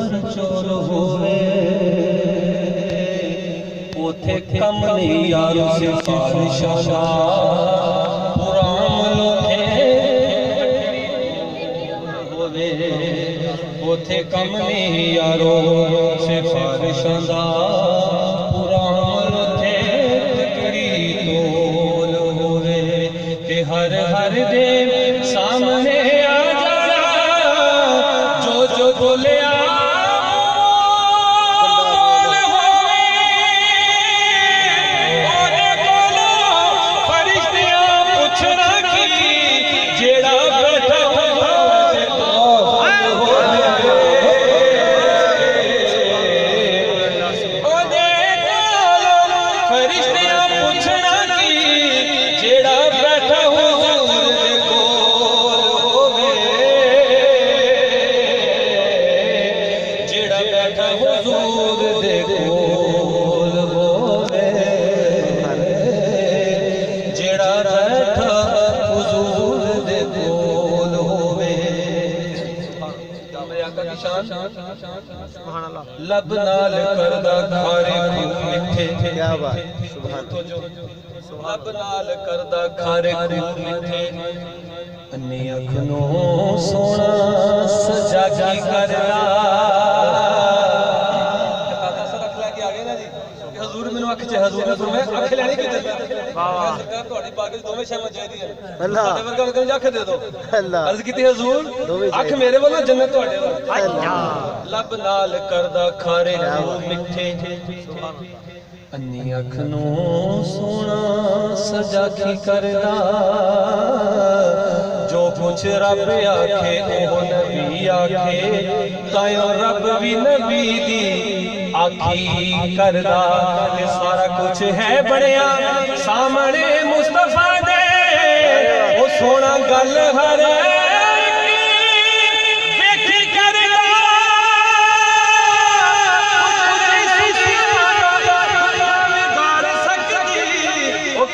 सफर चोर होवे उथे कम नहीं यारो सिफारिशां दा पुराण लोके होवे उथे कम नहीं यारो सिफारिशां दा पुराण उथे तकड़ी तोल होवे कि हर हर दे सामने आ जाना जो जो बोले लब नाल करदा खारे खूब मिठे क्या बात सुभान लब नाल करदा खारे खूब मिठे अन्नी अखनों सोना सजा की करदा हजूर मैनू अख च हजूर ने फरमाया अख लेनी कि वाह वाह सरकार ਤੁਹਾਡੀ ਬਾਗ ਵਿੱਚ ਦੋਵੇਂ ਸ਼ਾਮਾਂ ਚਾਹੀਦੀਆਂ ਅੱਲਾਹ ਤੁਹਾਡੇ ਵਰਗਾ ਕਹਿੰਦੇ ਅੱਖ ਦੇ ਦਿਓ ਅੱਲਾਹ ਅਰਜ਼ ਕੀਤੀ ਹਜ਼ੂਰ ਅੱਖ ਮੇਰੇ ਵੱਲੋਂ ਜੰਨਤ ਤੁਹਾਡੇ ਵੱਲ ਅੱਲਾਹ ਲੱਭ ਨਾਲ ਕਰਦਾ ਖਾਰੇ खूब मिठे अन्नी अख नूं सोना सजा की करदा जो कुछ रब आखे ओ नबी आखे तायो रब भी नबी दी आखी करदा सारा कुछ है बनया सामने मुस्तफा दे ओ सोना गल हर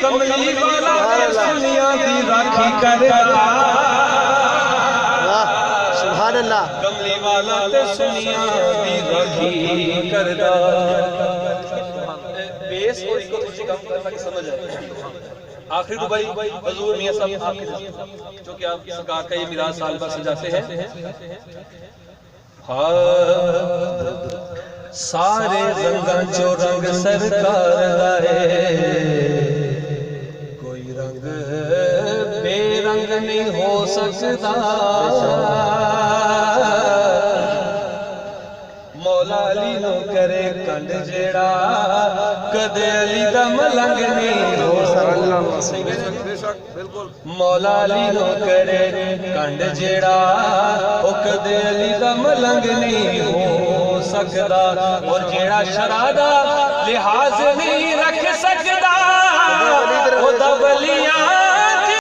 कमली वाला सुनिया दी राखी करदा सुभान अल्लाह कमली वाला ते सुनिया दी राखी करदा बेस और इसको कुछ काम करना की समझ है आखिरी दुबई हुजूर मियां साहब जो कि आप सरकार का ये मिलाद साल भर सजाते हैं हाँ सारे रंगां चो रंग सरकार दा है रंग बेरंग नहीं हो सकता मौला अली नो करे कंड जेड़ा कदे अली दा मलंग नहीं हो सकता मौला अली नो करे कंड जेड़ा ओ कदे अली दा मलंग नहीं हो सकता और जेड़ा शरादा लिहाज नहीं रख सकता ओ दा वलिया